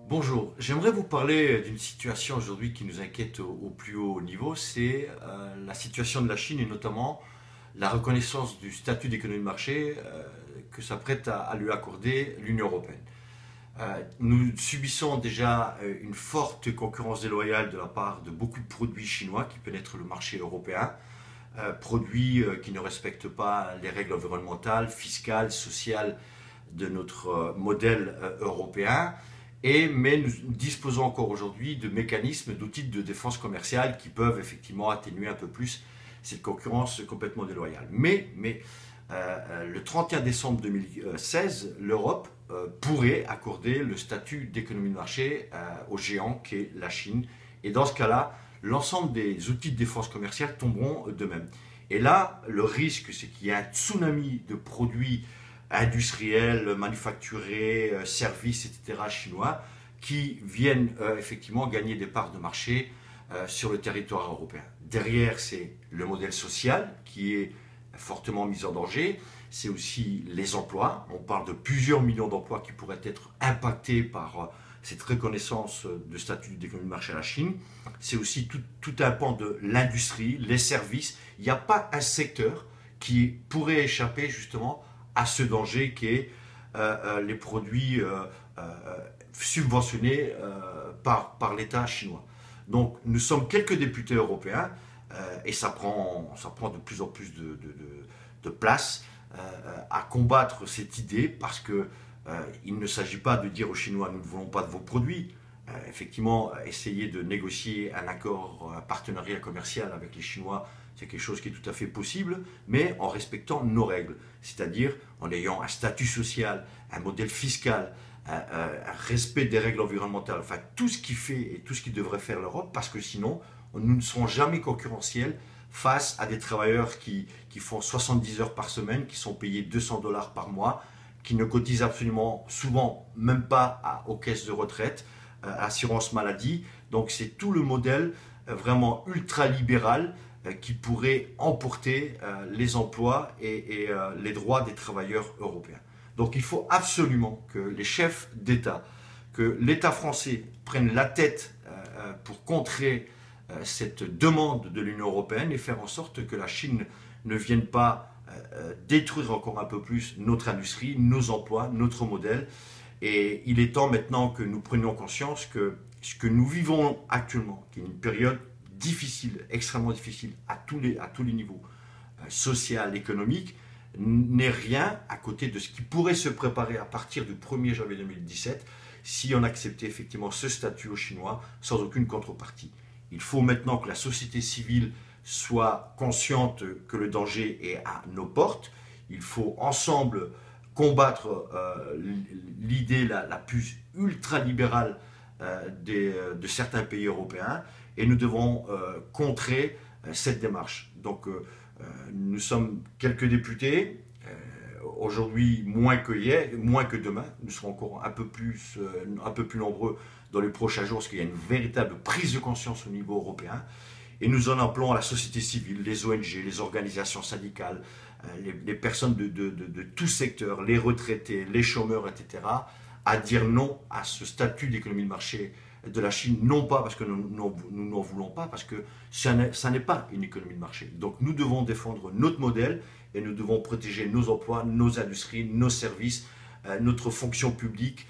Bonjour, j'aimerais vous parler d'une situation aujourd'hui qui nous inquiète au plus haut niveau, c'est la situation de la Chine et notamment la reconnaissance du statut d'économie de marché que s'apprête à lui accorder l'Union européenne. Nous subissons déjà une forte concurrence déloyale de la part de beaucoup de produits chinois qui pénètrent le marché européen, produits qui ne respectent pas les règles environnementales, fiscales, sociales de notre modèle européen. Mais nous disposons encore aujourd'hui de mécanismes, d'outils de défense commerciale qui peuvent effectivement atténuer un peu plus cette concurrence complètement déloyale. Le 31 décembre 2016, l'Europe pourrait accorder le statut d'économie de marché au géant qu'est la Chine. Et dans ce cas-là, l'ensemble des outils de défense commerciale tomberont d'eux-mêmes. Et là, le risque, c'est qu'il y ait un tsunami de produits industriels, manufacturés, services, etc. chinois qui viennent effectivement gagner des parts de marché sur le territoire européen. Derrière, c'est le modèle social qui est fortement mis en danger. C'est aussi les emplois. On parle de plusieurs millions d'emplois qui pourraient être impactés par cette reconnaissance de statut d'économie de marché à la Chine. C'est aussi tout un pan de l'industrie, les services. Il n'y a pas un secteur qui pourrait échapper justement à ce danger qui est les produits subventionnés par l'État chinois. Donc nous sommes quelques députés européens et ça prend de plus en plus de place à combattre cette idée parce que il ne s'agit pas de dire aux Chinois nous ne voulons pas de vos produits. Effectivement, essayer de négocier un accord, un partenariat commercial avec les Chinois, c'est quelque chose qui est tout à fait possible, mais en respectant nos règles, c'est-à-dire en ayant un statut social, un modèle fiscal, un respect des règles environnementales, enfin tout ce qui fait et tout ce qui devrait faire l'Europe, parce que sinon, nous ne serons jamais concurrentiels face à des travailleurs qui font 70 heures par semaine, qui sont payés 200 $ par mois, qui ne cotisent absolument souvent même pas aux caisses de retraite, assurance maladie. Donc c'est tout le modèle vraiment ultra-libéral qui pourrait emporter les emplois et les droits des travailleurs européens. Donc il faut absolument que les chefs d'État, que l'État français prenne la tête pour contrer cette demande de l'Union européenne et faire en sorte que la Chine ne vienne pas détruire encore un peu plus notre industrie, nos emplois, notre modèle. Et il est temps maintenant que nous prenions conscience que ce que nous vivons actuellement, qui est une période difficile, extrêmement difficile à tous les niveaux, social, économique, n'est rien à côté de ce qui pourrait se préparer à partir du 1er janvier 2017 si on acceptait effectivement ce statut aux Chinois sans aucune contrepartie. Il faut maintenant que la société civile soit consciente que le danger est à nos portes. Il faut ensemble combattre l'idée la plus ultra-libérale de certains pays européens et nous devons contrer cette démarche. Donc nous sommes quelques députés, aujourd'hui moins que hier, moins que demain, nous serons encore un peu plus nombreux dans les prochains jours parce qu'il y a une véritable prise de conscience au niveau européen. Et nous en appelons à la société civile, les ONG, les organisations syndicales, les personnes de tout secteur, les retraités, les chômeurs, etc., à dire non à ce statut d'économie de marché de la Chine, non pas parce que nous n'en voulons pas, parce que ça n'est pas une économie de marché. Donc nous devons défendre notre modèle et nous devons protéger nos emplois, nos industries, nos services, notre fonction publique,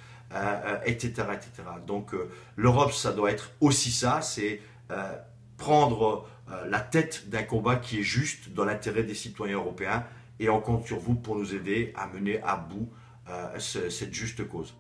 etc., etc. Donc l'Europe, ça doit être aussi ça, c'est prendre la tête d'un combat qui est juste dans l'intérêt des citoyens européens et on compte sur vous pour nous aider à mener à bout cette juste cause.